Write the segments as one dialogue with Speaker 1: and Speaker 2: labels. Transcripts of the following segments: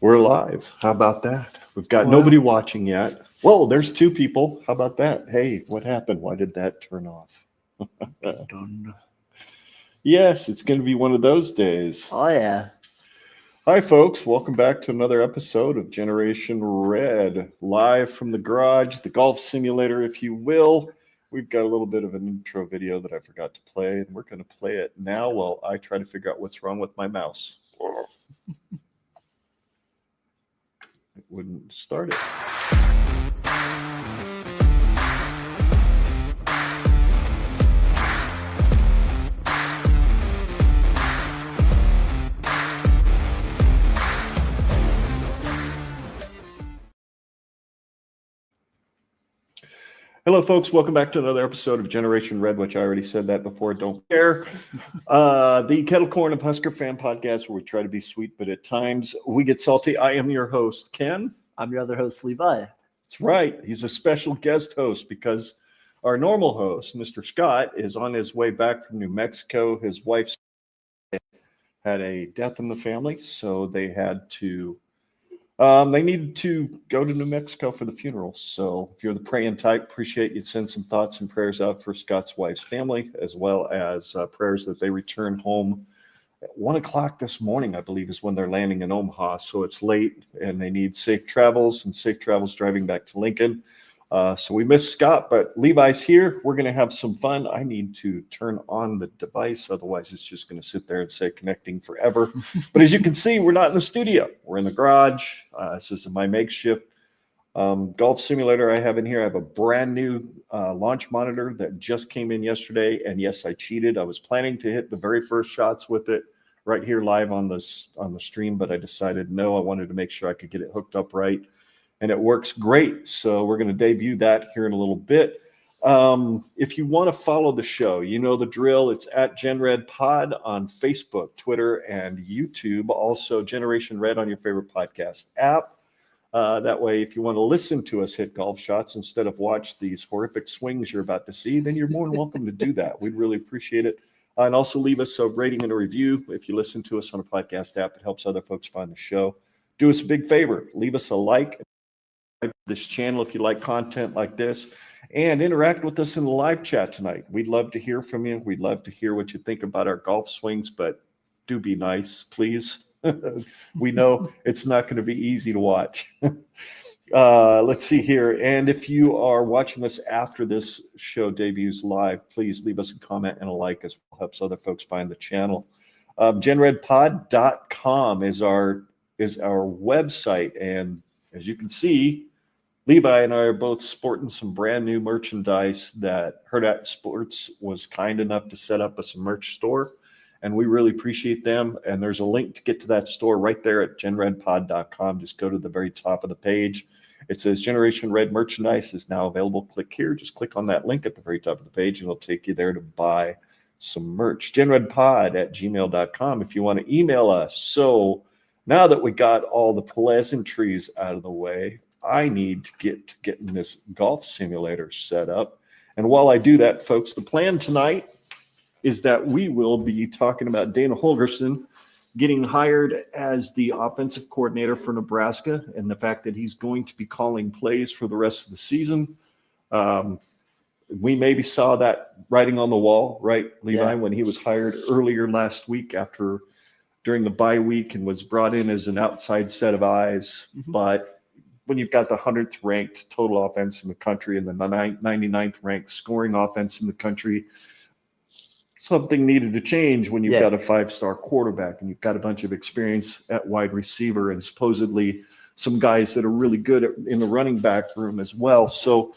Speaker 1: We're live. How about that? We've got nobody watching yet. Whoa, there's two people. How about that? Hey, what happened? Why did that turn off? Yes, it's going to be one of those days.
Speaker 2: Oh, yeah.
Speaker 1: Hi, folks. Welcome back to another episode of Generation Red, live from the garage, the golf simulator, if you will. We've got a little bit of an intro video that I forgot to play, and we're going to play it now while I try to figure out what's wrong with my mouse. It wouldn't start it. Hello, folks. Welcome back to another episode of Generation Red, which I already said that before. Don't care. The Kettle Corn of Husker Fan Podcast, where we try to be sweet, but at times we get salty. I am your host, Ken.
Speaker 2: I'm your other host, Levi.
Speaker 1: That's right. He's a special guest host because our normal host, Mr. Scott, is on his way back from New Mexico. His wife had a death in the family, so they had to they needed to go to New Mexico for the funeral. So if you're the praying type, appreciate you send some thoughts and prayers out for Scott's wife's family, as well as prayers that they return home at 1 o'clock this morning, I believe, is when they're landing in Omaha. So it's late and they need safe travels driving back to Lincoln. So we miss Scott, but Levi's here. We're going to have some fun. I need to turn on the device. Otherwise, it's just going to sit there and say connecting forever. But as you can see, we're not in the studio. We're in the garage. This is my makeshift golf simulator I have in here. I have a brand new launch monitor that just came in yesterday. And yes, I cheated. I was planning to hit the very first shots with it right here live on the stream, but I decided no, I wanted to make sure I could get it hooked up right. And it works great. So we're going to debut that here in a little bit. If you want to follow the show, you know the drill. It's at GenRedPod on Facebook, Twitter, and YouTube. Also, Generation Red on your favorite podcast app. That way, if you want to listen to us hit golf shots instead of watch these horrific swings you're about to see, then you're more than welcome to do that. We'd really appreciate it. And also leave us a rating and a review. If you listen to us on a podcast app, it helps other folks find the show. Do us a big favor. Leave us a like. This channel if you like content like this, and interact with us in the live chat tonight. We'd love to hear from you. We'd love to hear what you think about our golf swings, but do be nice, please. We know it's not going to be easy to watch. Let's see here. And if you are watching us after this show debuts live, please leave us a comment and a like, as well helps other folks find the channel. GenRedPod.com is our website, and as you can see, Levi and I are both sporting some brand new merchandise that Hurrdat Sports was kind enough to set up as a merch store, and we really appreciate them. And there's a link to get to that store right there at GenRedPod.com. Just go to the very top of the page. It says Generation Red merchandise is now available. Click here. Just click on that link at the very top of the page, and it'll take you there to buy some merch. GenRedPod@gmail.com if you want to email us. So now that we got all the pleasantries out of the way, I need to get getting this golf simulator set up. And while I do that, folks, the plan tonight is that we will be talking about Dana Holgorsen getting hired as the offensive coordinator for Nebraska and the fact that he's going to be calling plays for the rest of the season. We maybe saw that writing on the wall, right, Levi, when he was hired earlier last week during the bye week and was brought in as an outside set of eyes. Mm-hmm. But when you've got the 100th ranked total offense in the country and the 99th ranked scoring offense in the country, something needed to change when you've got a 5-star quarterback and you've got a bunch of experience at wide receiver and supposedly some guys that are really good in the running back room as well. So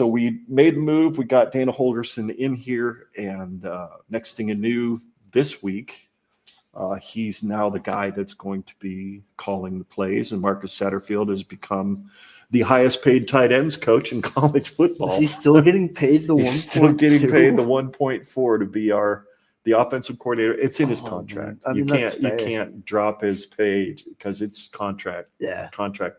Speaker 1: we made the move. We got Dana Holgorsen in here, and next thing you knew this week, he's now the guy that's going to be calling the plays, and Marcus Satterfield has become the highest paid tight ends coach in college football.
Speaker 2: Is he still getting paid the 1.2?
Speaker 1: He's still getting paid the 1.4 to be the offensive coordinator. It's in his contract.
Speaker 2: I mean,
Speaker 1: you can't drop his pay because it's contract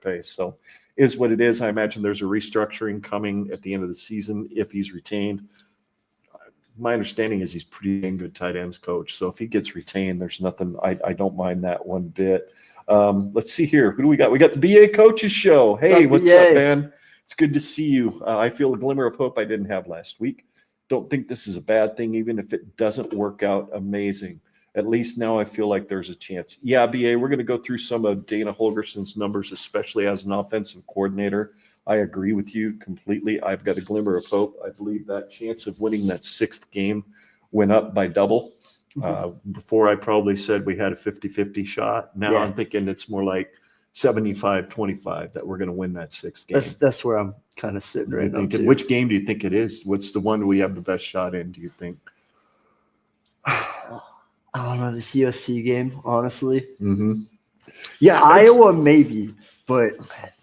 Speaker 1: pay. So is what it is. I imagine there's a restructuring coming at the end of the season if he's retained. my understanding is he's pretty dang good tight ends coach. So if he gets retained, there's nothing. I don't mind that one bit. Let's see here. Who do we got? We got the BA Coaches Show. Hey, what's up, man? It's good to see you. I feel a glimmer of hope I didn't have last week. Don't think this is a bad thing, even if it doesn't work out amazing. At least now I feel like there's a chance. Yeah, BA, we're going to go through some of Dana Holgorsen's numbers, especially as an offensive coordinator. I agree with you completely. I've got a glimmer of hope. I believe that chance of winning that 6th game went up by double. Before I probably said we had a 50-50 shot. Now I'm thinking it's more like 75-25 that we're going to win that 6th game.
Speaker 2: That's where I'm kind of sitting right now too.
Speaker 1: Which game do you think it is? What's the one we have the best shot in, do you think?
Speaker 2: I don't know, this USC game, honestly.
Speaker 1: Mm-hmm. Yeah,
Speaker 2: Iowa maybe, but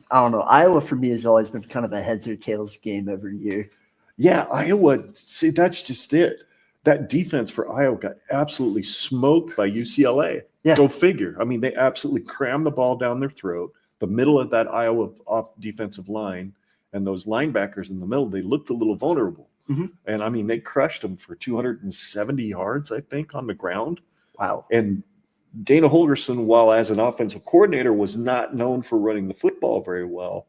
Speaker 2: I don't know. Iowa for me has always been kind of a heads or tails game every year.
Speaker 1: Yeah, Iowa. See, that's just it. That defense for Iowa got absolutely smoked by UCLA.
Speaker 2: Yeah.
Speaker 1: Go figure. I mean, they absolutely crammed the ball down their throat. The middle of that Iowa off defensive line and those linebackers in the middle, they looked a little vulnerable.
Speaker 2: Mm-hmm.
Speaker 1: And, I mean, they crushed them for 270 yards, I think, on the ground.
Speaker 2: Wow.
Speaker 1: And Dana Holgorsen, while as an offensive coordinator was not known for running the football very well,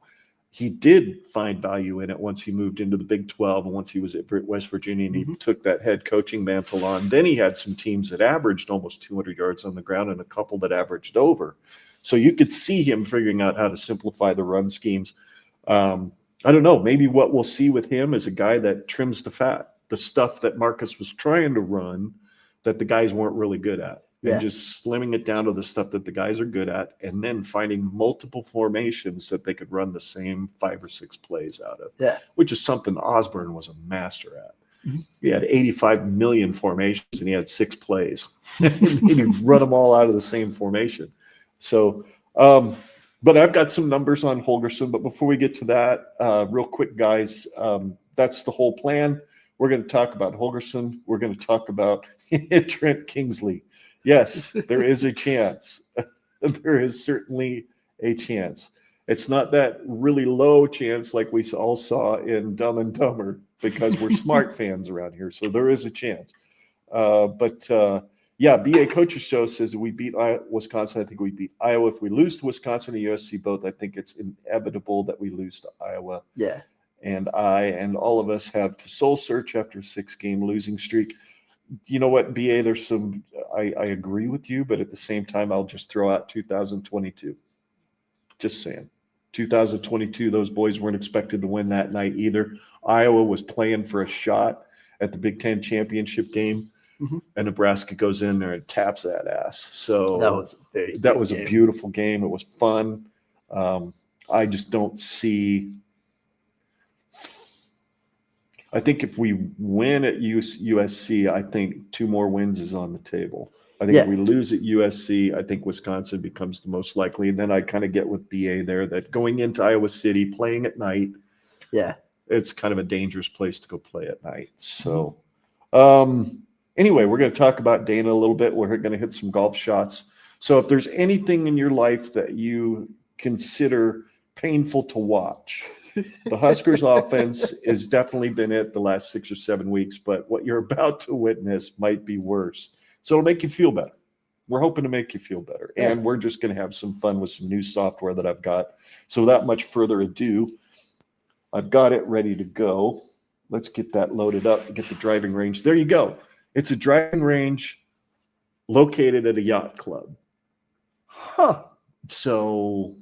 Speaker 1: he did find value in it once he moved into the Big 12 and once he was at West Virginia and he took that head coaching mantle on. Then he had some teams that averaged almost 200 yards on the ground and a couple that averaged over. So you could see him figuring out how to simplify the run schemes. I don't know. Maybe what we'll see with him is a guy that trims the fat, the stuff that Marcus was trying to run that the guys weren't really good at.
Speaker 2: Yeah.
Speaker 1: And just slimming it down to the stuff that the guys are good at and then finding multiple formations that they could run the same 5 or 6 plays out of, which is something Osborne was a master at. Mm-hmm. He had 85 million formations and he had 6 plays. He'd run them all out of the same formation. So, but I've got some numbers on Holgorsen. But before we get to that, real quick, guys, that's the whole plan. We're going to talk about Holgorsen. We're going to talk about Trent Kingsley. Yes, there is a chance. There is certainly a chance. It's not that really low chance like we all saw in Dumb and Dumber because we're smart fans around here. So there is a chance. Yeah, BA Coaches Show says that we beat Wisconsin. I think we beat Iowa. If we lose to Wisconsin and USC both, I think it's inevitable that we lose to Iowa.
Speaker 2: Yeah.
Speaker 1: And I and all of us have to soul search after a 6-game losing streak. You know what, BA, there's some I agree with you, but at the same time, I'll just throw out 2022. Just saying. 2022, those boys weren't expected to win that night either. Iowa was playing for a shot at the Big Ten championship game. Mm-hmm. And Nebraska goes in there and taps that ass. So that was a beautiful game. It was fun. I just don't see. I think if we win at USC, I think 2 more wins is on the table. I think if we lose at USC, I think Wisconsin becomes the most likely. And then I kind of get with BA there that going into Iowa City, playing at night, it's kind of a dangerous place to go play at night. So. Anyway, we're going to talk about Dana a little bit. We're going to hit some golf shots. So if there's anything in your life that you consider painful to watch, the Huskers offense has definitely been it the last 6 or 7 weeks, but what you're about to witness might be worse. So it'll make you feel better. We're hoping to make you feel better. Yeah. And we're just going to have some fun with some new software that I've got. So without much further ado, I've got it ready to go. Let's get that loaded up and get the driving range. There you go. It's a driving range located at a yacht club.
Speaker 2: Huh.
Speaker 1: So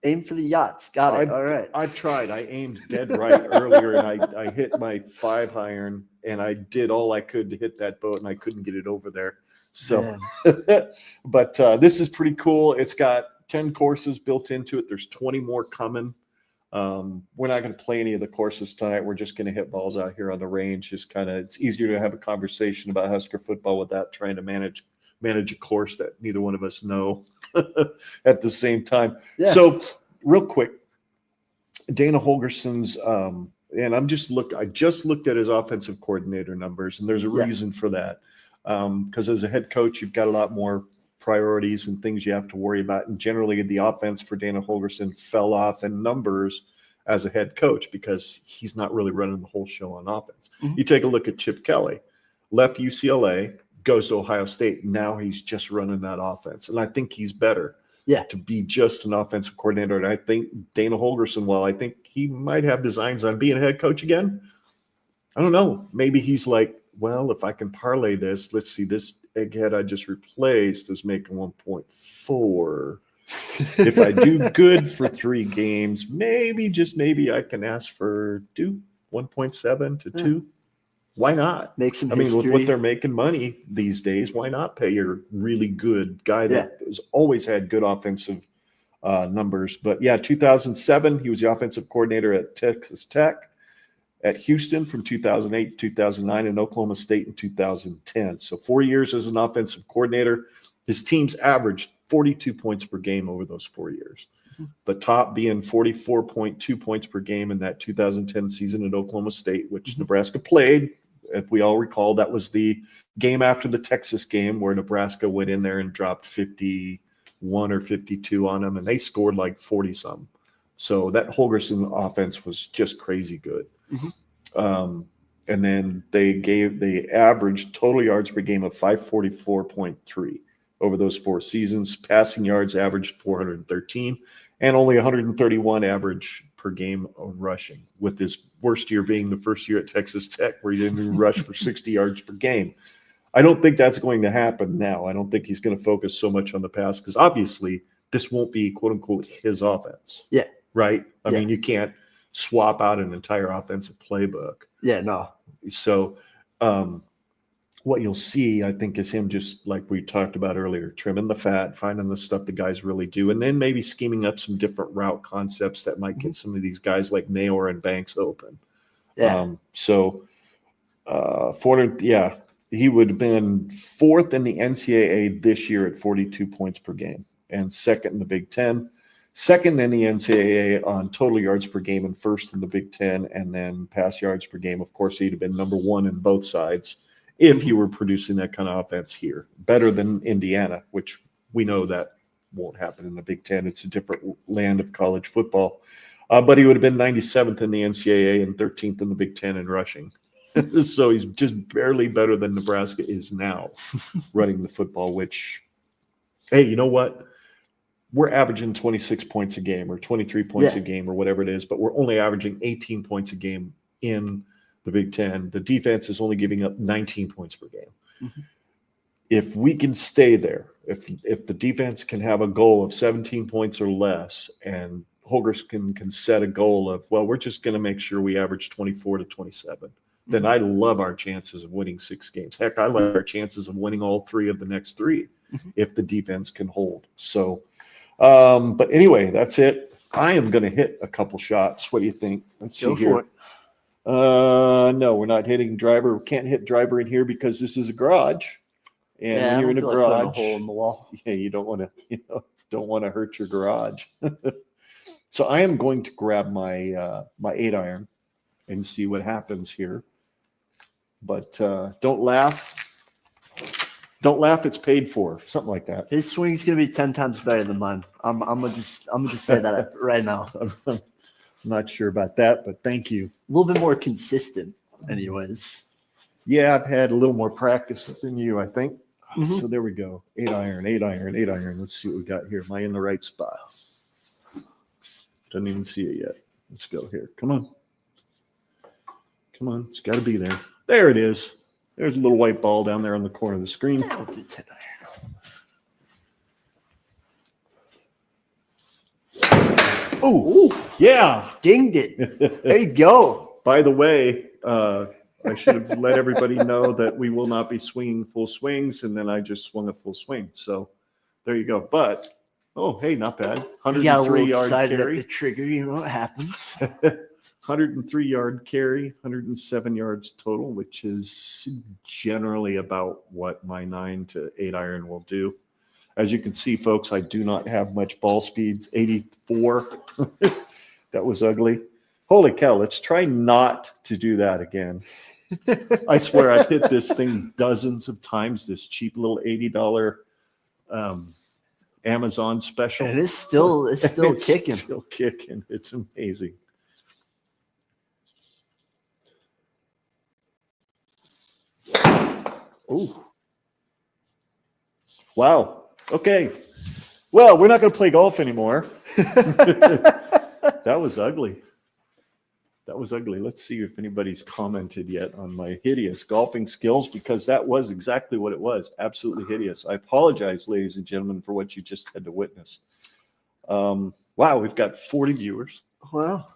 Speaker 2: aim for the yachts. Got it. All right.
Speaker 1: I tried. I aimed dead right earlier, and I hit my 5-iron, and I did all I could to hit that boat, and I couldn't get it over there. So, but this is pretty cool. It's got 10 courses built into it. There's 20 more coming. We're not going to play any of the courses tonight. We're just going to hit balls out here on the range. Just kind of, it's easier to have a conversation about Husker football without trying to manage a course that neither one of us know at the same time. Yeah. So real quick, Dana Holgorsen's, and I just looked at his offensive coordinator numbers, and there's a reason for that. Because as a head coach, you've got a lot more priorities and things you have to worry about. And generally the offense for Dana Holgorsen fell off in numbers as a head coach because he's not really running the whole show on offense.
Speaker 2: Mhm.
Speaker 1: You take a look at Chip Kelly, left UCLA, goes to Ohio State. Now he's just running that offense. And I think he's better to be just an offensive coordinator. And I think Dana Holgorsen, while I think he might have designs on being a head coach again, I don't know. Maybe he's like, well, if I can parlay this, let's see, this egghead I just replaced is making 1.4. If I do good for 3 games, maybe, just maybe, I can ask for 1.7 to 2. Why not?
Speaker 2: Make some
Speaker 1: with
Speaker 2: history.
Speaker 1: what they're making money these days, why not pay your really good guy that has always had good offensive numbers? But 2007, he was the offensive coordinator at Texas Tech, at Houston from 2008 to 2009, and Oklahoma State in 2010. So 4 years as an offensive coordinator. His teams averaged 42 points per game over those 4 years. The top being 44.2 points per game in that 2010 season at Oklahoma State, which Nebraska played. If we all recall, that was the game after the Texas game where Nebraska went in there and dropped 51 or 52 on them, and they scored like 40-something. So that Holgorsen offense was just crazy good. And then they averaged total yards per game of 544.3 over those 4 seasons. Passing yards averaged 413 and only 131 average per game of rushing, with his worst year being the first year at Texas Tech where he didn't even rush for 60 yards per game. I don't think that's going to happen now. I don't think he's going to focus so much on the pass because obviously this won't be quote unquote his offense.
Speaker 2: Yeah.
Speaker 1: Right? I mean, you can't swap out an entire offensive playbook.
Speaker 2: Yeah, no.
Speaker 1: So what you'll see, I think, is him just like we talked about earlier, trimming the fat, finding the stuff the guys really do, and then maybe scheming up some different route concepts that might get some of these guys like Mayor and Banks open.
Speaker 2: Yeah.
Speaker 1: He would have been 4th in the NCAA this year at 42 points per game and 2nd in the Big Ten. 2nd in the NCAA on total yards per game and 1st in the Big Ten, and then pass yards per game. Of course, he'd have been number 1 in both sides if he were producing that kind of offense here. Better than Indiana, which we know that won't happen in the Big Ten. It's a different land of college football. But he would have been 97th in the NCAA and 13th in the Big Ten in rushing. So he's just barely better than Nebraska is now running the football, which, hey, you know what? We're averaging 26 points a game or 23 points a game or whatever it is, but we're only averaging 18 points a game in the Big Ten. The defense is only giving up 19 points per game. If we can stay there, if the defense can have a goal of 17 points or less, and Holgorsen can set a goal of, well, we're just going to make sure we average 24 to 27, then I love our chances of winning 6 games. Heck, I like our chances of winning all 3 of the next 3 if the defense can hold. So, but anyway, that's it. I am going to hit a couple shots. What do you think? Let's see here.
Speaker 2: Go for it.
Speaker 1: No, we're not hitting driver. We can't hit driver in here because this is a garage. And when you're in a garage,
Speaker 2: a hole in the wall.
Speaker 1: Yeah, you don't want to, hurt your garage. So I am going to grab my 8-iron and see what happens here. But don't laugh. Don't laugh. It's paid for. Something like that.
Speaker 2: His swing's gonna be 10 times better than mine. I'm gonna just say that right now.
Speaker 1: I'm not sure about that, but thank you.
Speaker 2: A little bit more consistent, anyways.
Speaker 1: Yeah, I've had a little more practice than you, I think. So there we go. 8-iron. Let's see what we got here. Am I in the right spot? Doesn't even see it yet. Let's go here. Come on. It's got to be there. There it is. There's a little white ball down there on the corner of the screen. Oh, yeah.
Speaker 2: Dinged it. There you go.
Speaker 1: By the way, I should have let everybody know that we will not be swinging full swings, and then I just swung a full swing. So there you go. But, oh, hey, not bad. 103-yard carry.
Speaker 2: At the trigger, you know what happens.
Speaker 1: 103-yard carry, 107 yards total, which is generally about what my 9 to 8-iron will do. As you can see, folks, I do not have much ball speeds. 84. That was ugly. Holy cow, let's try not to do that again. I swear I've hit this thing dozens of times, this cheap little $80 Amazon special.
Speaker 2: And it's still kicking.
Speaker 1: Still kicking. It's amazing.
Speaker 2: Ooh.
Speaker 1: Wow. Okay. Well, we're not going to play golf anymore. That was ugly. That was ugly. Let's see if anybody's commented yet on my hideous golfing skills, because that was exactly what it was. Absolutely hideous. I apologize, ladies and gentlemen, for what you just had to witness. Wow, we've got 40 viewers.
Speaker 2: Wow.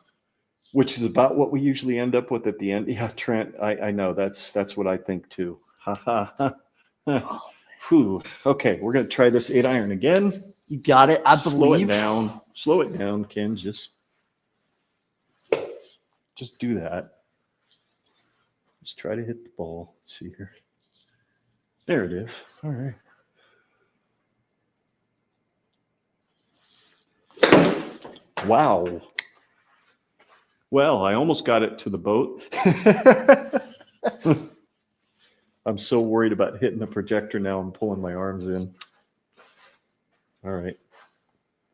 Speaker 1: Which is about what we usually end up with at the end. Yeah, Trent, I know. That's what I think too. Ha ha ha. Whew. Okay, we're going to try this 8-iron again.
Speaker 2: You got it. I
Speaker 1: Slow it
Speaker 2: believe.
Speaker 1: down. Slow it down, Ken. Just do that. Just try to hit the ball. Let's see here. There it is. All right. Wow. Well, I almost got it to the boat. I'm so worried about hitting the projector now. I'm pulling my arms in. All right.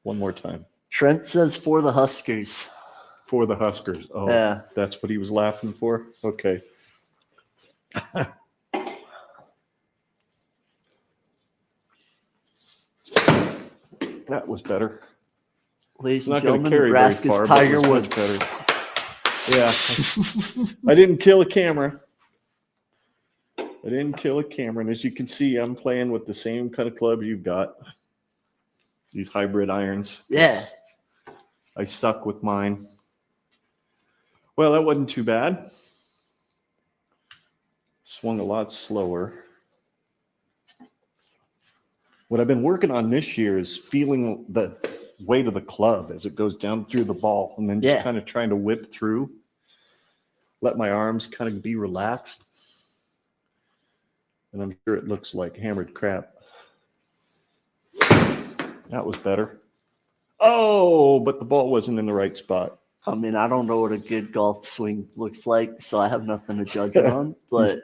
Speaker 1: One more time.
Speaker 2: Trent says for the Huskers.
Speaker 1: For the Huskers. Oh,
Speaker 2: Yeah.
Speaker 1: That's what he was laughing for? Okay. That was better.
Speaker 2: Ladies and
Speaker 1: Not going to
Speaker 2: gentlemen,
Speaker 1: carry very
Speaker 2: Nebraska's
Speaker 1: far, but it
Speaker 2: Tiger
Speaker 1: was much
Speaker 2: Woods.
Speaker 1: better. Yeah. I didn't kill a camera. And as you can see, I'm playing with the same kind of clubs you've got. These hybrid irons.
Speaker 2: Yeah.
Speaker 1: I suck with mine. Well, that wasn't too bad. Swung a lot slower. What I've been working on this year is feeling the weight of the club as it goes down through the ball, and then just kind of trying to whip through. Let my arms kind of be relaxed. And I'm sure it looks like hammered crap. That was better. Oh, but the ball wasn't in the right spot.
Speaker 2: I mean, I don't know what a good golf swing looks like, so I have nothing to judge it on. But,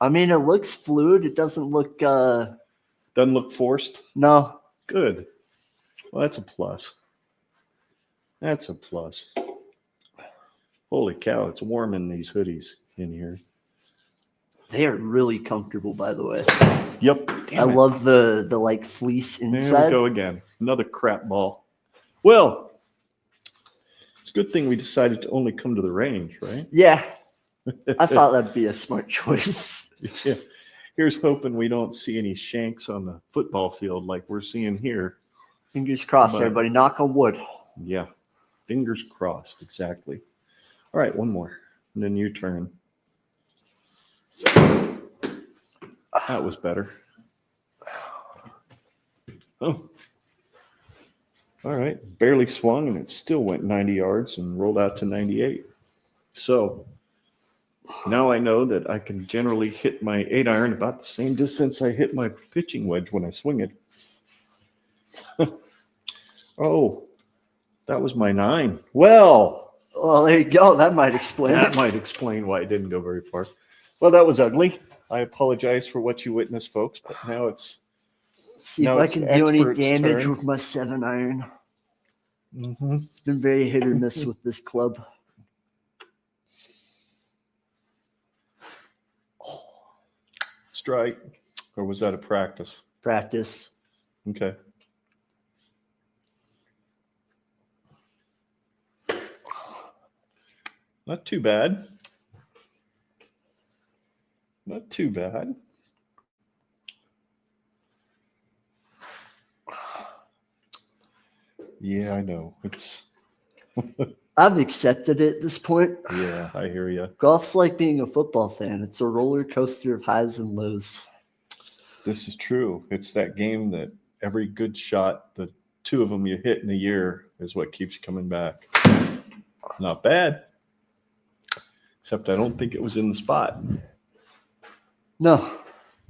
Speaker 2: I mean, it looks fluid. It doesn't look
Speaker 1: Doesn't look forced?
Speaker 2: no.
Speaker 1: Good. Well, that's a plus. That's a plus. Holy cow, it's warm in these hoodies in here.
Speaker 2: They are really comfortable, by the way.
Speaker 1: Yep.
Speaker 2: I love the like fleece
Speaker 1: There
Speaker 2: inside.
Speaker 1: we go again. Another crap ball. Well, it's a good thing we decided to only come to the range, right?
Speaker 2: Yeah. I thought that'd be a smart choice.
Speaker 1: Yeah. Here's hoping we don't see any shanks on the football field like we're seeing here.
Speaker 2: Fingers crossed, everybody. Knock on wood.
Speaker 1: Yeah. Fingers crossed. Exactly. All right, one more. And then you turn. That was better. Oh. All right. Barely swung, and it still went 90 yards and rolled out to 98. So now I know that I can generally hit my 8-iron about the same distance I hit my pitching wedge when I swing it. Oh, that was my 9. Well,
Speaker 2: there you go. That might explain
Speaker 1: that
Speaker 2: it.
Speaker 1: might explain why it didn't go very far. Well, that was ugly. I apologize for what you witnessed, folks, but now it's
Speaker 2: See
Speaker 1: now
Speaker 2: if I
Speaker 1: it's
Speaker 2: can
Speaker 1: the
Speaker 2: do any
Speaker 1: expert's
Speaker 2: damage
Speaker 1: turn.
Speaker 2: with my 7-iron.
Speaker 1: Mm-hmm.
Speaker 2: It's been very hit or miss with this club.
Speaker 1: Strike, or was that a practice?
Speaker 2: Practice.
Speaker 1: Okay. Not too bad. Not too bad. Yeah, I know. It's
Speaker 2: I've accepted it at this point.
Speaker 1: yeah, I hear you.
Speaker 2: Golf's like being a football fan. It's a roller coaster of highs and lows.
Speaker 1: This is true. It's that game that every good shot, the 2 of them you hit in a year, is what keeps you coming back. Not bad. Except I don't think it was in the spot.
Speaker 2: No.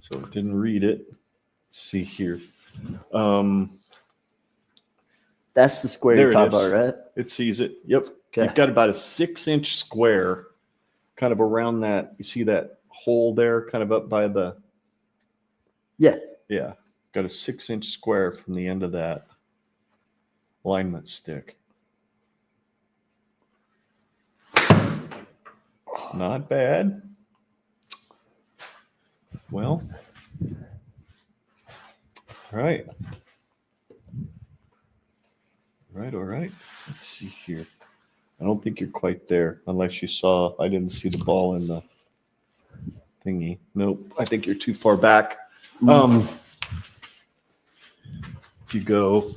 Speaker 1: So it didn't read it. Let's see here.
Speaker 2: That's the square
Speaker 1: There
Speaker 2: you're
Speaker 1: it
Speaker 2: talking
Speaker 1: is.
Speaker 2: about, right?
Speaker 1: It sees it. Yep.
Speaker 2: Okay.
Speaker 1: You've got about a 6-inch square kind of around that. You see that hole there kind of up by the.
Speaker 2: Yeah.
Speaker 1: Yeah. Got a 6-inch square from the end of that alignment stick. Not bad. Well, all right. All right. Let's see here. I don't think you're quite there unless you saw, I didn't see the ball in the thingy. Nope. I think you're too far back. If you go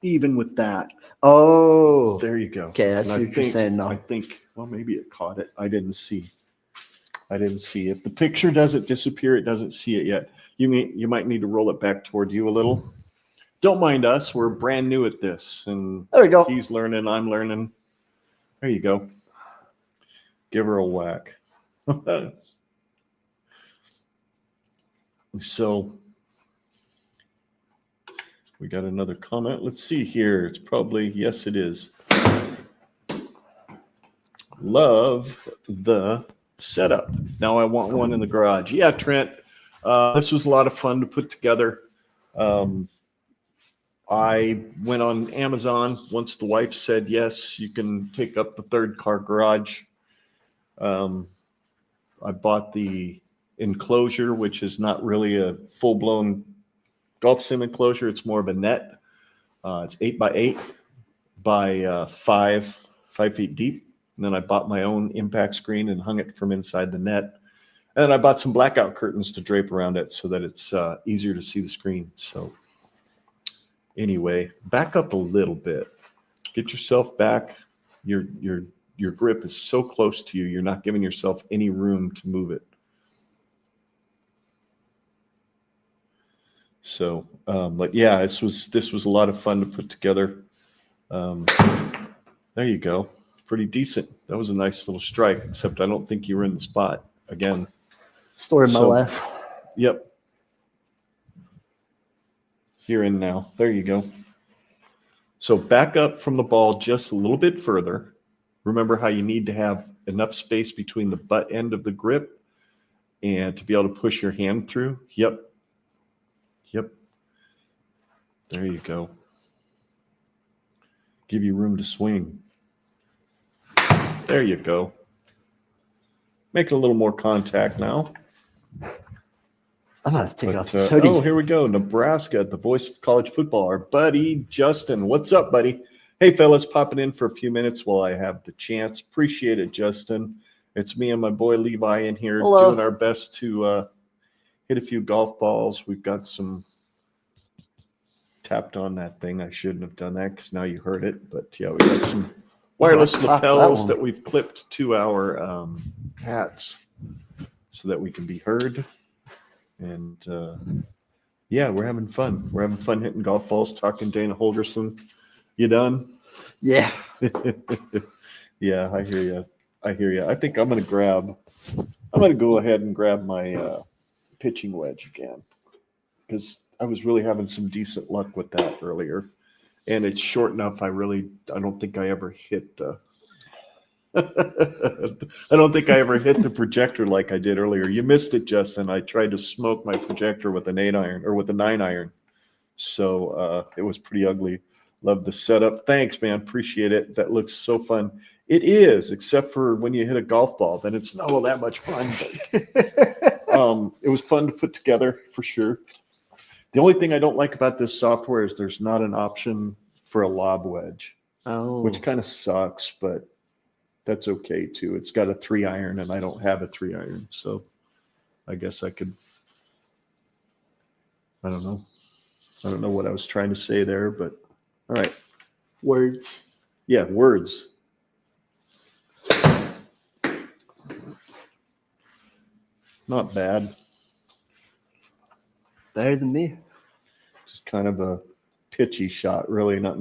Speaker 1: even with that.
Speaker 2: Oh.
Speaker 1: There you go.
Speaker 2: Okay, I see what you're saying now.
Speaker 1: I think, well, maybe it caught it. I didn't see. If the picture doesn't disappear, it doesn't see it yet. You might need to roll it back toward you a little. Don't mind us. We're brand new at this. And
Speaker 2: There we go.
Speaker 1: he's learning. I'm learning. There you go. Give her a whack. So we got another comment. Let's see here. It's probably, yes, it is. Love the setup. Now I want one in the garage. Yeah, Trent. This was a lot of fun to put together. I went on Amazon once the wife said, yes, you can take up the third car garage. I bought the enclosure, which is not really a full-blown golf sim enclosure. It's more of a net. It's 8x8 by 5 feet deep. And then I bought my own impact screen and hung it from inside the net. And I bought some blackout curtains to drape around it so that it's easier to see the screen. So anyway, back up a little bit. Get yourself back. Your grip is so close to you, you're not giving yourself any room to move it. So, but yeah, this was a lot of fun to put together. There you go. Pretty decent. That was a nice little strike, except I don't think you were in the spot again.
Speaker 2: Story of my life.
Speaker 1: Yep. You're in now. There you go. So back up from the ball just a little bit further. Remember how you need to have enough space between the butt end of the grip and to be able to push your hand through. Yep. There you go. Give you room to swing. There you go. Make a little more contact now.
Speaker 2: I'm going to take off this hoodie.
Speaker 1: Oh, here we go. Nebraska, the voice of college football. Our buddy, Justin. What's up, buddy? Hey, fellas, popping in for a few minutes while I have the chance. Appreciate it, Justin. It's me and my boy Levi in here doing our best to hit a few golf balls. We've got some tapped on that thing. I shouldn't have done that because now you heard it. But yeah, we got some wireless lapels that we've clipped to our hats so that we can be heard. And yeah, we're having fun. We're having fun hitting golf balls, talking Dana Holgorsen. You done?
Speaker 2: Yeah.
Speaker 1: Yeah, I hear you. I think I'm going to go ahead and grab my pitching wedge again because I was really having some decent luck with that earlier. And it's short enough. I don't think I ever hit the I don't think I ever hit the projector like I did earlier. You missed it, Justin. I tried to smoke my projector with an 8-iron or with a 9-iron. So it was pretty ugly. Love the setup. Thanks, man. Appreciate it. That looks so fun. It is, except for when you hit a golf ball, then it's not all that much fun. But, it was fun to put together for sure. The only thing I don't like about this software is there's not an option for a lob wedge, which kind of sucks, but that's okay too. It's got a 3-iron and I don't have a 3-iron. So I guess I could, I don't know what I was trying to say there, but all right.
Speaker 2: Words.
Speaker 1: Yeah, words. Not bad.
Speaker 2: Better than me.
Speaker 1: Just kind of a pitchy shot, really. Not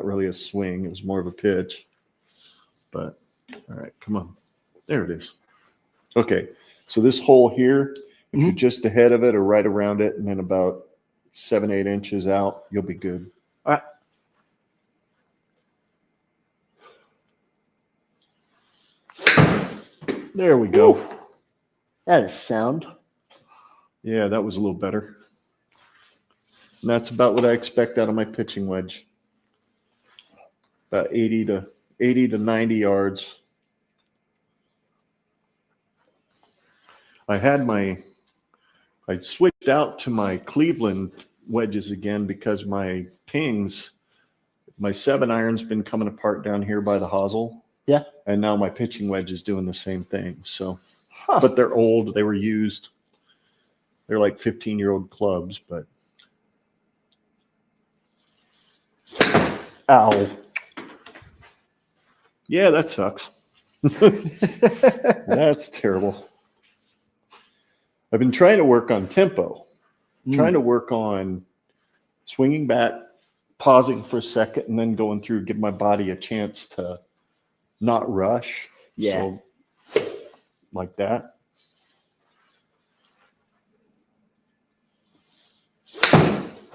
Speaker 1: really a swing. It was more of a pitch. But all right, come on. There it is. Okay, so this hole here, if you're just ahead of it or right around it, and then about 7-8 inches out, you'll be good.
Speaker 2: All right.
Speaker 1: There we go.
Speaker 2: Ooh, that is sound.
Speaker 1: Yeah, that was a little better. And that's about what I expect out of my pitching wedge. About 80 to 90 yards. I had my I switched out to my Cleveland wedges again because my pings, my 7-iron's been coming apart down here by the hosel.
Speaker 2: Yeah.
Speaker 1: And now my pitching wedge is doing the same thing. So,
Speaker 2: Huh.
Speaker 1: but they're old. They were used. They're like 15-year-old clubs, but. Ow. Yeah, that sucks. That's terrible. I've been trying to work on tempo, trying to work on swinging back, pausing for a second, and then going through, give my body a chance to not rush.
Speaker 2: Yeah.
Speaker 1: So, like that.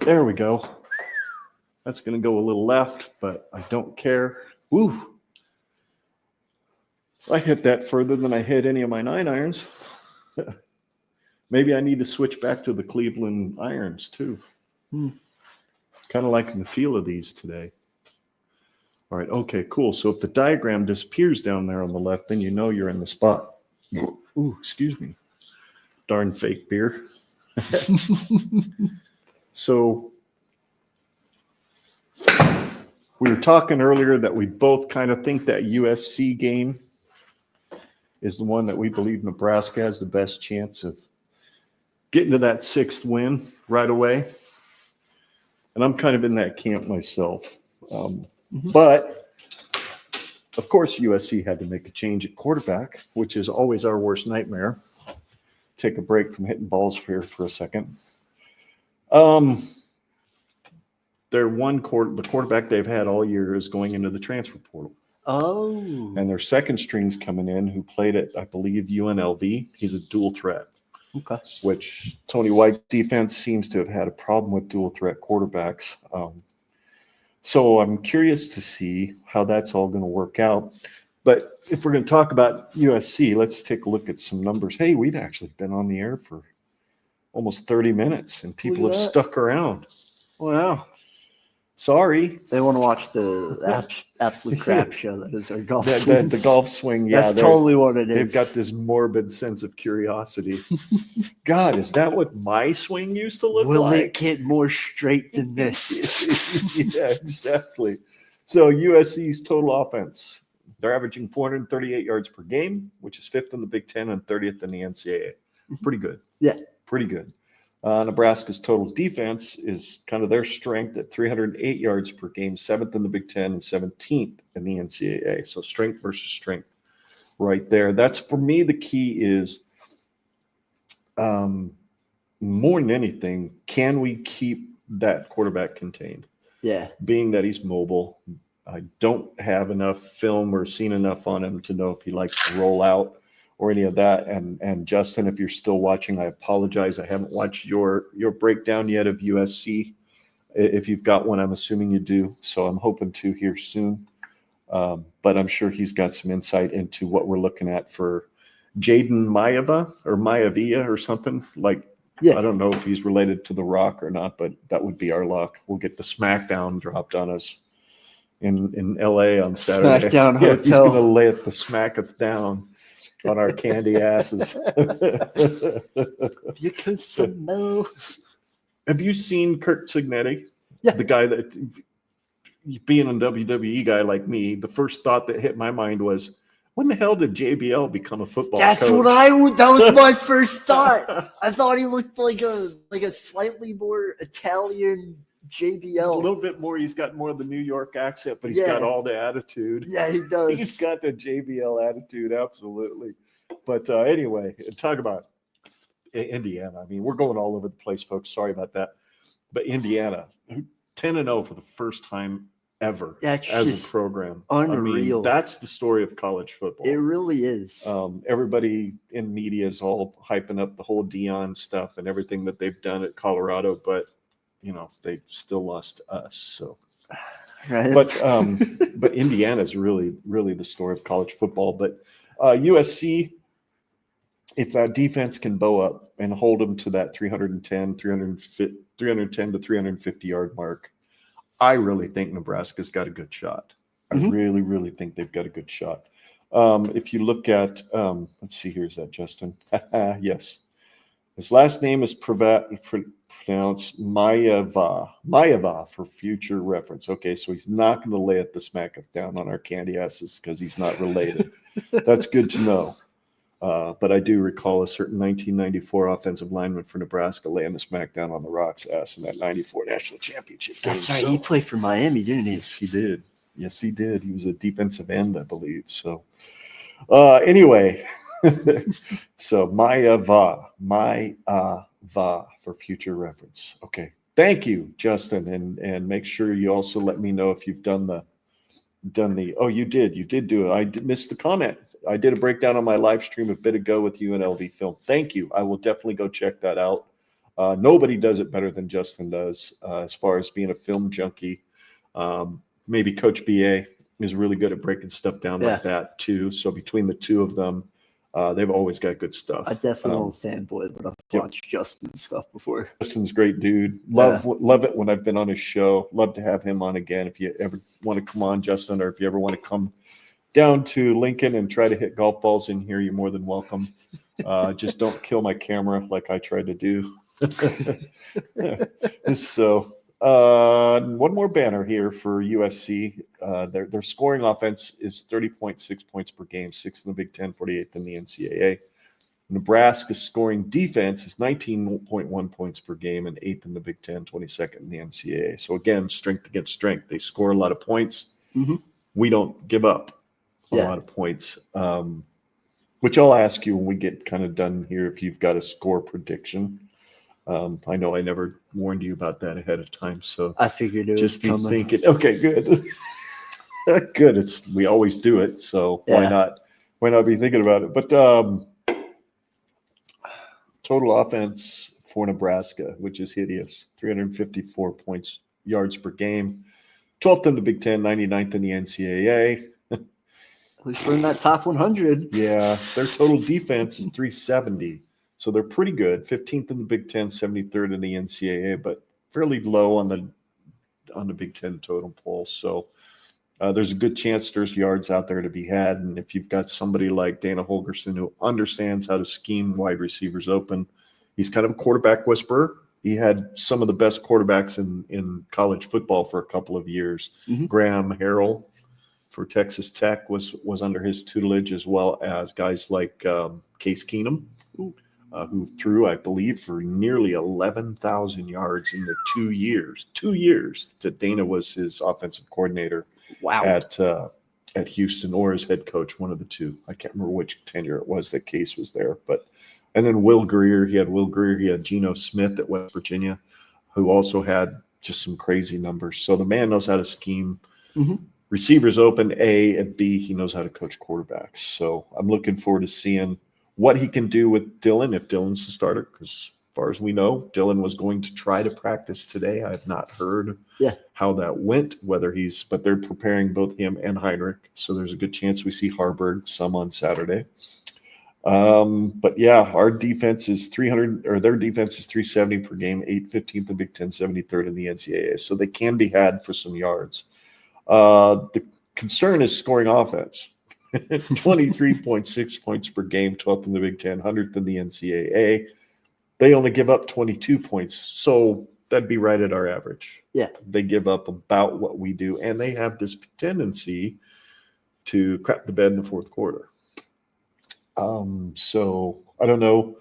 Speaker 1: There we go. That's going to go a little left, but I don't care. Woo. I hit that further than I hit any of my 9-irons. Maybe I need to switch back to the Cleveland irons too. Kind of liking the feel of these today. All right. Okay, cool. So if the diagram disappears down there on the left, then you know you're in the spot. Ooh, excuse me. Darn fake beer. So we were talking earlier that we both kind of think that USC game is the one that we believe Nebraska has the best chance of getting to that 6th win right away. And I'm kind of in that camp myself. But, of course, USC had to make a change at quarterback, which is always our worst nightmare. Take a break from hitting balls here for a second. The quarterback they've had all year is going into the transfer portal.
Speaker 2: Oh.
Speaker 1: And their second string's coming in, who played at, I believe, UNLV. He's a dual threat.
Speaker 2: Okay.
Speaker 1: Which Tony White's defense seems to have had a problem with dual threat quarterbacks. So I'm curious to see how that's all going to work out. But if we're going to talk about USC, let's take a look at some numbers. Hey, we've actually been on the air for almost 30 minutes, and people have stuck around.
Speaker 2: Wow.
Speaker 1: Sorry.
Speaker 2: They want to watch the absolute crap show that is our golf
Speaker 1: swing. The golf swing, yeah.
Speaker 2: That's totally what it is.
Speaker 1: They've got this morbid sense of curiosity. God, is that what my swing used to look like?
Speaker 2: Will it get more straight than this?
Speaker 1: Yeah, exactly. So USC's total offense, they're averaging 438 yards per game, which is 5th in the Big Ten and 30th in the NCAA. Pretty good.
Speaker 2: Yeah.
Speaker 1: Pretty good. Nebraska's total defense is kind of their strength at 308 yards per game, 7th in the Big Ten and 17th in the NCAA. So strength versus strength right there. That's, for me, the key is more than anything, can we keep that quarterback contained?
Speaker 2: Yeah.
Speaker 1: Being that he's mobile, I don't have enough film or seen enough on him to know if he likes to roll out or any of that. And Justin, if you're still watching, I apologize. I haven't watched your breakdown yet of USC. If you've got one, I'm assuming you do. So I'm hoping to here soon. But I'm sure he's got some insight into what we're looking at for Jaden Maivia or something. Like, yeah. I don't know if he's related to The Rock or not, but that would be our luck. We'll get the smackdown dropped on us in LA on Saturday.
Speaker 2: Smackdown
Speaker 1: Yeah,
Speaker 2: Hotel.
Speaker 1: he's going to lay it the smacketh down on our candy asses.
Speaker 2: You can smell.
Speaker 1: Have you seen Kurt Signetti?
Speaker 2: Yeah.
Speaker 1: The guy that, being a WWE guy like me, the first thought that hit my mind was, when the hell did JBL become a football coach?
Speaker 2: That's what that was my first thought. I thought he looked like a slightly more Italian JBL.
Speaker 1: A little bit more. He's got more of the New York accent, but he's got all the attitude.
Speaker 2: Yeah, he does.
Speaker 1: He's got the JBL attitude, absolutely. But anyway, talk about Indiana. I mean, we're going all over the place, folks. Sorry about that. But Indiana, 10-0 for the first time ever as a program.
Speaker 2: Unreal.
Speaker 1: I mean, that's the story of college football.
Speaker 2: It really is.
Speaker 1: Everybody in media is all hyping up the whole Deion stuff and everything that they've done at Colorado, but they still lost to us. So,
Speaker 2: right.
Speaker 1: But Indiana is really, really the story of college football. But USC, if that defense can bow up and hold them to that 310 to 350 yard mark, I really think Nebraska's got a good shot. I really, really think they've got a good shot. If you look at, let's see, here's that, Justin. Yes. His last name is pronounced Mayava for future reference. Okay, so he's not going to lay it the smack up down on our candy asses because he's not related. That's good to know. But I do recall a certain 1994 offensive lineman for Nebraska laying the smack down on the Rock's ass in that 94 national championship game.
Speaker 2: That's right. He played for Miami, didn't he?
Speaker 1: Yes, he did. Yes, he did. He was a defensive end, I believe. So anyway, so Mayava for future reference. Okay. Thank you, Justin. And make sure you also let me know if you've done the you did do it. I missed the comment. I did a breakdown on my live stream a bit ago with UNLV film. Thank you. I will definitely go check that out. Nobody does it better than Justin does as far as being a film junkie. Maybe Coach BA is really good at breaking stuff down like that too. So between the two of them, they've always got good stuff.
Speaker 2: I definitely won't fanboy, but I've watched Justin's stuff before.
Speaker 1: Justin's a great dude. Love it when I've been on his show. Love to have him on again. If you ever want to come on, Justin, or if you ever want to come down to Lincoln and try to hit golf balls in here, you're more than welcome. Just don't kill my camera like I tried to do. So one more banner here for USC. Their scoring offense is 30.6 points per game, 6th in the Big Ten, 48th in the NCAA. Nebraska's scoring defense is 19.1 points per game and 8th in the Big Ten, 22nd in the NCAA. So again, strength against strength. They score a lot of points. Mm-hmm. We don't give up a lot of points, which I'll ask you when we get kind of done here if you've got a score prediction. I know I never warned you about that ahead of time, so
Speaker 2: I figured it
Speaker 1: just
Speaker 2: was coming.
Speaker 1: Thinking, okay, good. Good. We always do it, so why not be thinking about it? But total offense for Nebraska, which is hideous, 354 yards per game, 12th in the Big Ten, 99th in the NCAA.
Speaker 2: At least we're in that top 100.
Speaker 1: Yeah, their total defense is 370. So they're pretty good. 15th in the Big Ten, 73rd in the NCAA, but fairly low on the Big Ten totem pole. So there's a good chance there's yards out there to be had. And if you've got somebody like Dana Holgorsen who understands how to scheme wide receivers open, he's kind of a quarterback whisperer. He had some of the best quarterbacks in college football for a couple of years. Mm-hmm. Graham Harrell for Texas Tech was under his tutelage, as well as guys like Case Keenum, who threw, I believe, for nearly 11,000 yards in the 2 years. 2 years that Dana was his offensive coordinator at Houston, or his head coach, one of the two. I can't remember which tenure it was that Case was there. And then Will Greer. He had Geno Smith at West Virginia, who also had just some crazy numbers. So the man knows how to scheme. Mm-hmm. Receivers open, A, and B, he knows how to coach quarterbacks. So I'm looking forward to seeing what he can do with Dylan, if Dylan's the starter, because as far as we know, Dylan was going to try to practice today. I have not heard how that went, but they're preparing both him and Heinrich. So there's a good chance we see Harburg some on Saturday. But yeah, our defense is 300, or their defense is 370 per game, 15th in Big Ten, 73rd in the NCAA. So they can be had for some yards. The concern is scoring offense. 23.6 points per game, 12th in the Big Ten, 100th in the NCAA. They only give up 22 points, so that'd be right at our average.
Speaker 2: Yeah.
Speaker 1: They give up about what we do, and they have this tendency to crap the bed in the fourth quarter. So I don't know.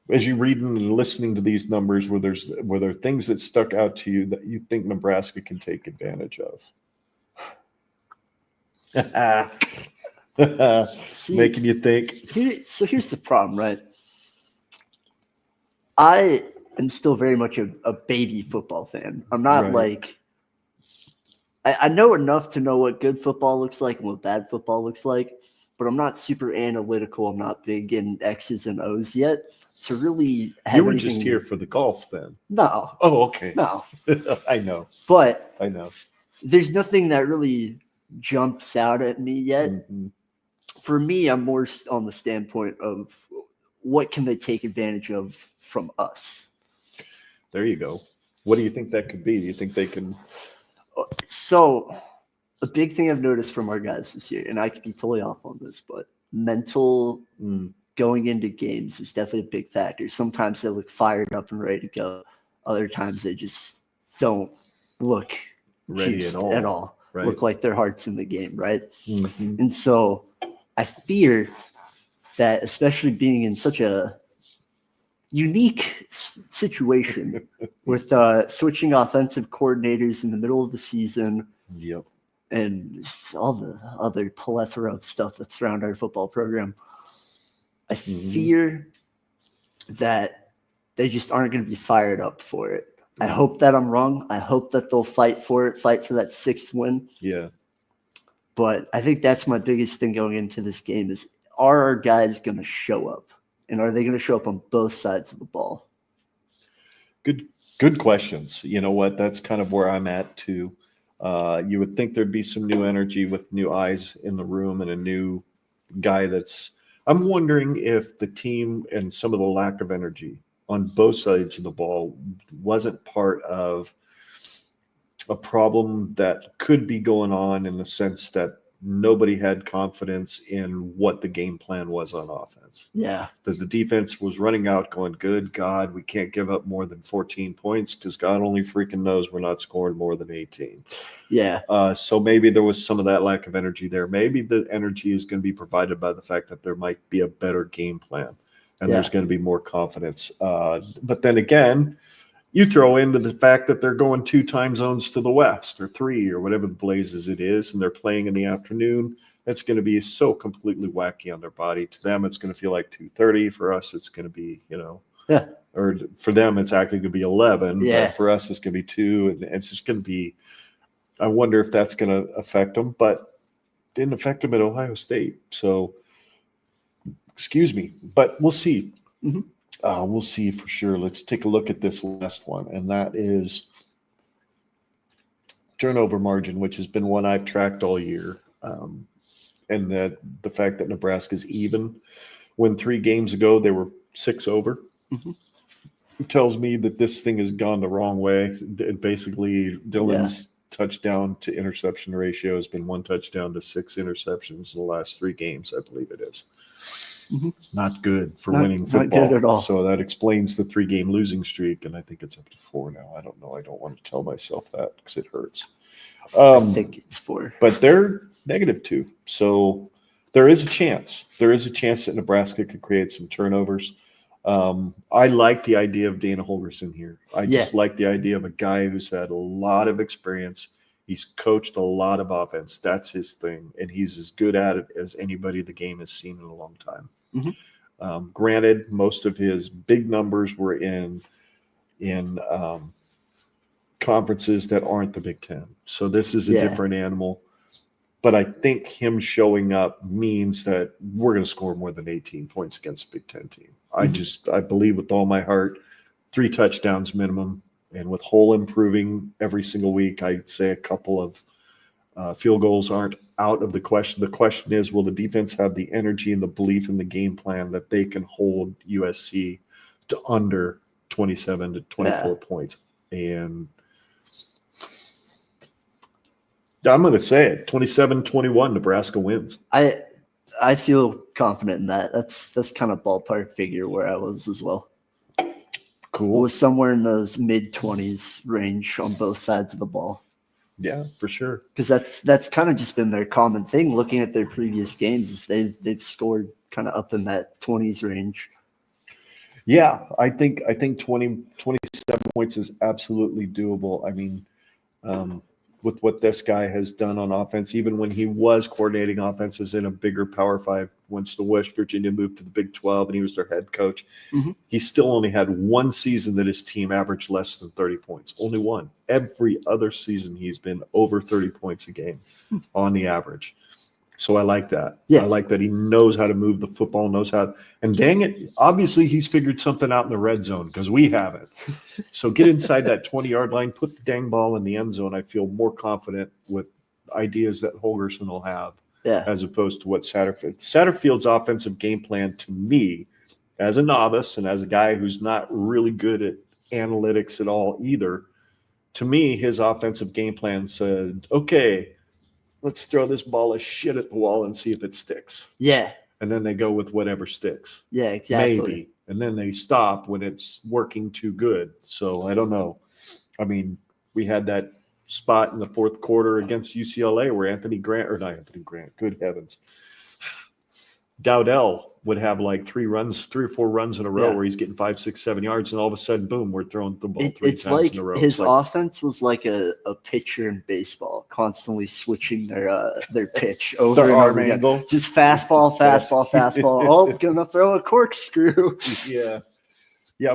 Speaker 1: As you reading and listening to these numbers, were there things that stuck out to you that you think Nebraska can take advantage of? Making you think.
Speaker 2: Here's the problem, right? I am still very much a baby football fan. I'm not I know enough to know what good football looks like and what bad football looks like, but I'm not super analytical. I'm not big in X's and O's yet to really have
Speaker 1: You were just here for the golf then.
Speaker 2: No.
Speaker 1: Oh, okay.
Speaker 2: No.
Speaker 1: I know.
Speaker 2: But
Speaker 1: I know.
Speaker 2: There's nothing that really jumps out at me yet. Mm-hmm. For me, I'm more on the standpoint of what can they take advantage of from us.
Speaker 1: There you go. What do you think that could be? Do you think they can?
Speaker 2: So a big thing I've noticed from our guys this year, and I could be totally off on this, but mental going into games is definitely a big factor. Sometimes they look fired up and ready to go. Other times they just don't look
Speaker 1: Ready
Speaker 2: juiced
Speaker 1: at all. Right.
Speaker 2: Look like their heart's in the game, right?
Speaker 1: Mm-hmm.
Speaker 2: And so I fear that, especially being in such a unique situation with switching offensive coordinators in the middle of the season,
Speaker 1: Yep.
Speaker 2: and just all the other plethora of stuff that's around our football program, I fear that they just aren't going to be fired up for it. I hope that I'm wrong. I hope that they'll fight for that 6th win.
Speaker 1: Yeah.
Speaker 2: But I think that's my biggest thing going into this game is, are our guys going to show up? And are they going to show up on both sides of the ball?
Speaker 1: Good questions. You know what? That's kind of where I'm at too. You would think there'd be some new energy with new eyes in the room and a new guy I'm wondering if the team and some of the lack of energy on both sides of the ball wasn't part of a problem that could be going on, in the sense that nobody had confidence in what the game plan was on offense.
Speaker 2: Yeah.
Speaker 1: That the defense was running out going, good God, we can't give up more than 14 points because God only freaking knows we're not scoring more than 18.
Speaker 2: Yeah.
Speaker 1: So maybe there was some of that lack of energy there. Maybe the energy is going to be provided by the fact that there might be a better game plan and there's going to be more confidence. But then again, you throw into the fact that they're going 2 time zones to the west, or 3, or whatever the blazes it is, and they're playing in the afternoon. It's going to be so completely wacky on their body. To them, it's going to feel like 2:30. For us, it's going to be, or for them, it's actually going to be 11.
Speaker 2: Yeah.
Speaker 1: But for us, it's going to be 2, and it's just going to be. I wonder if that's going to affect them, but didn't affect them at Ohio State. So, excuse me, but we'll see.
Speaker 2: Mm-hmm.
Speaker 1: We'll see for sure. Let's take a look at this last one, and that is turnover margin, which has been one I've tracked all year. And that the fact that Nebraska's even, when 3 games ago they were 6 over, it tells me that this thing has gone the wrong way. Basically, Dylan's touchdown to interception ratio has been 1 touchdown to 6 interceptions in the last 3 games, I believe it is. Not good for winning football.
Speaker 2: Not good at all.
Speaker 1: So that explains the 3-game losing streak, and I think it's up to 4 now. I don't know. I don't want to tell myself that because it hurts.
Speaker 2: I think it's 4.
Speaker 1: But they're -2. So there is a chance. There is a chance that Nebraska could create some turnovers. I like the idea of Dana Holgorsen here. I just like the idea of a guy who's had a lot of experience. He's coached a lot of offense. That's his thing, and he's as good at it as anybody the game has seen in a long time. Granted, most of his big numbers were in conferences that aren't the Big Ten. So this is a different animal. But I think him showing up means that we're going to score more than 18 points against a Big Ten team. I believe with all my heart, 3 touchdowns minimum. And with Hull improving every single week, I'd say a couple of field goals aren't out of the question. The question is, will the defense have the energy and the belief in the game plan that they can hold USC to under 27 to 24 points? And I'm going to say it, 27-21, Nebraska wins.
Speaker 2: I feel confident in that. That's kind of ballpark figure where I was as well.
Speaker 1: Cool.
Speaker 2: It was somewhere in those mid-20s range on both sides of the ball.
Speaker 1: Yeah, for sure.
Speaker 2: Because that's kind of just been their common thing. Looking at their previous games, is they've scored kind of up in that 20s range.
Speaker 1: Yeah, I think 27 points is absolutely doable. I mean, with what this guy has done on offense, even when he was coordinating offenses in a bigger Power 5, once the West Virginia moved to the Big 12 and he was their head coach, he still only had 1 season that his team averaged less than 30 points. Only 1. Every other season he's been over 30 points a game on the average. So I like that.
Speaker 2: Yeah.
Speaker 1: I like that he knows how to move the football, knows how. And dang it, obviously he's figured something out in the red zone because we haven't. So get inside that 20-yard line, put the dang ball in the end zone. I feel more confident with ideas that Holgorsen will have as opposed to what Satterfield's offensive game plan, to me, as a novice and as a guy who's not really good at analytics at all either, to me, his offensive game plan said, okay, let's throw this ball of shit at the wall and see if it sticks.
Speaker 2: Yeah.
Speaker 1: and then they go with whatever sticks.
Speaker 2: Yeah, exactly.
Speaker 1: Maybe. And then they stop when it's working too good. So I don't know. I mean, we had that spot in the fourth quarter against UCLA where good heavens. Dowdell would have like 3 or 4 runs in a row where he's getting 5, 6, 7 yards, and all of a sudden, boom, we're throwing the ball 3 times
Speaker 2: like
Speaker 1: in a row.
Speaker 2: His offense was like a pitcher in baseball, constantly switching their pitch over
Speaker 1: Their
Speaker 2: and
Speaker 1: arm
Speaker 2: over again.
Speaker 1: angle.
Speaker 2: Just fastball. Oh, gonna throw a corkscrew.
Speaker 1: Yeah,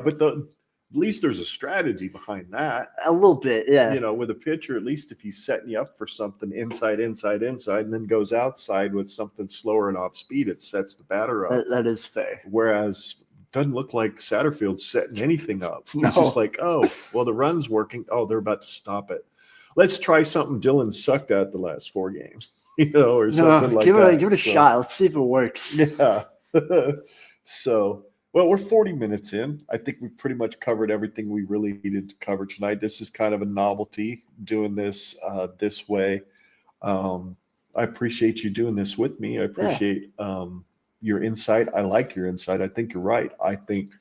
Speaker 1: but at least there's a strategy behind that.
Speaker 2: A little bit, yeah.
Speaker 1: You know, with a pitcher, at least if he's setting you up for something inside, and then goes outside with something slower and off speed, it sets the batter up.
Speaker 2: That is fair.
Speaker 1: Whereas it doesn't look like Satterfield's setting anything up.
Speaker 2: No.
Speaker 1: It's just like, oh, well, the run's working. Oh, they're about to stop it. Let's try something Dylan sucked at the last 4 games, or something like that.
Speaker 2: Give it a shot. Let's see if it works.
Speaker 1: Yeah. So, well, we're 40 minutes in. I think we've pretty much covered everything we really needed to cover tonight. This is kind of a novelty doing this this way. I appreciate you doing this with me. I appreciate your insight. I like your insight. I think you're right. I think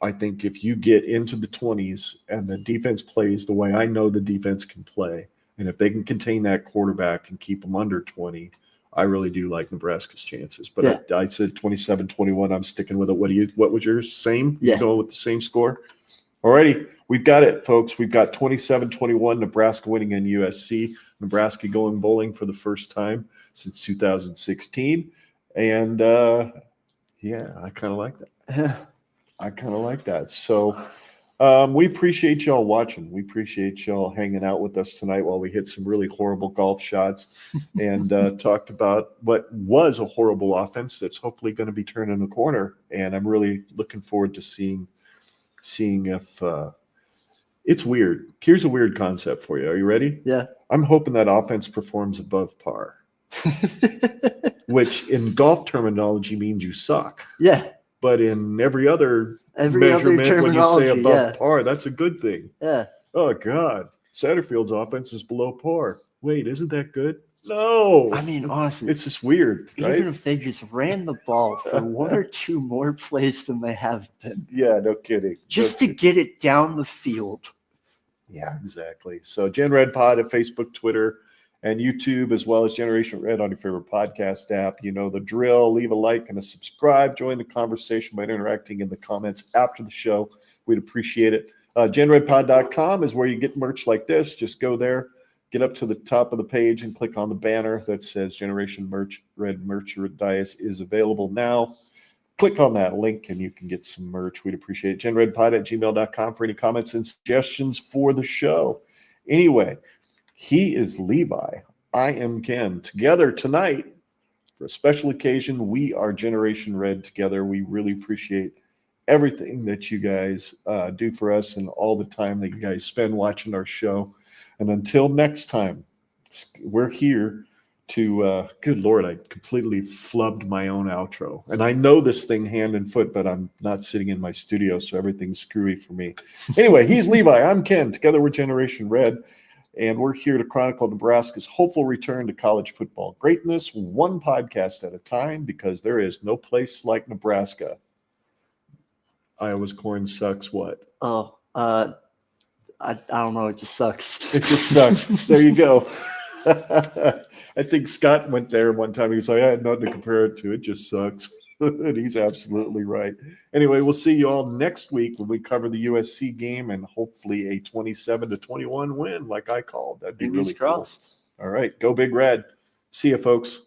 Speaker 1: if you get into the 20s and the defense plays the way I know the defense can play, and if they can contain that quarterback and keep them under 20, I really do like Nebraska's chances. But I said 27-21. I'm sticking with it. What was yours? Same?
Speaker 2: Yeah.
Speaker 1: You going with the same score? All righty. We've got it, folks. We've got 27-21, Nebraska winning in USC. Nebraska going bowling for the first time since 2016. And, I kind of like that.
Speaker 2: Yeah.
Speaker 1: I kind of like that. So we appreciate y'all watching. We appreciate y'all hanging out with us tonight while we hit some really horrible golf shots and talked about what was a horrible offense that's hopefully going to be turning a corner. And I'm really looking forward to seeing if it's weird. Here's a weird concept for you. Are you ready?
Speaker 2: Yeah.
Speaker 1: I'm hoping that offense performs above par, which in golf terminology means you suck.
Speaker 2: Yeah.
Speaker 1: But in every other measurement, when you say above par, that's a good thing.
Speaker 2: Yeah.
Speaker 1: Oh, God. Satterfield's offense is below par. Wait, isn't that good? No.
Speaker 2: I mean, honestly,
Speaker 1: it's just weird, right?
Speaker 2: Even if they just ran the ball for 1 or 2 more plays than they have been.
Speaker 1: Yeah, no kidding.
Speaker 2: Just to get it down the field.
Speaker 1: Yeah, exactly. So Gen Red Pod at Facebook, Twitter, and YouTube, as well as Generation Red on your favorite podcast app. You know the drill. Leave a like and a subscribe. Join the conversation by interacting in the comments after the show. We'd appreciate it. GenRedPod.com is where you get merch like this. Just go there, get up to the top of the page, and click on the banner that says Generation Red merchandise is available now. Click on that link, and you can get some merch. We'd appreciate it. GenRedPod@gmail.com for any comments and suggestions for the show. Anyway, he is Levi. I am Ken. Together tonight, for a special occasion, we are Generation Red together. We really appreciate everything that you guys do for us and all the time that you guys spend watching our show. And until next time, we're here to, good Lord, I completely flubbed my own outro. And I know this thing hand and foot, but I'm not sitting in my studio, so everything's screwy for me. Anyway, he's Levi. I'm Ken. Together we're Generation Red. And we're here to chronicle Nebraska's hopeful return to college football greatness, one podcast at a time, because there is no place like Nebraska. Iowa's corn sucks what?
Speaker 2: Oh, I don't know. It just sucks.
Speaker 1: It just sucks. There you go. I think Scott went there one time. He was like, I had nothing to compare it to. It just sucks. And he's absolutely right. Anyway, we'll see you all next week when we cover the USC game and hopefully a 27-21 win like I called. That'd be really
Speaker 2: crossed.
Speaker 1: Cool. All right. Go Big Red. See you, folks.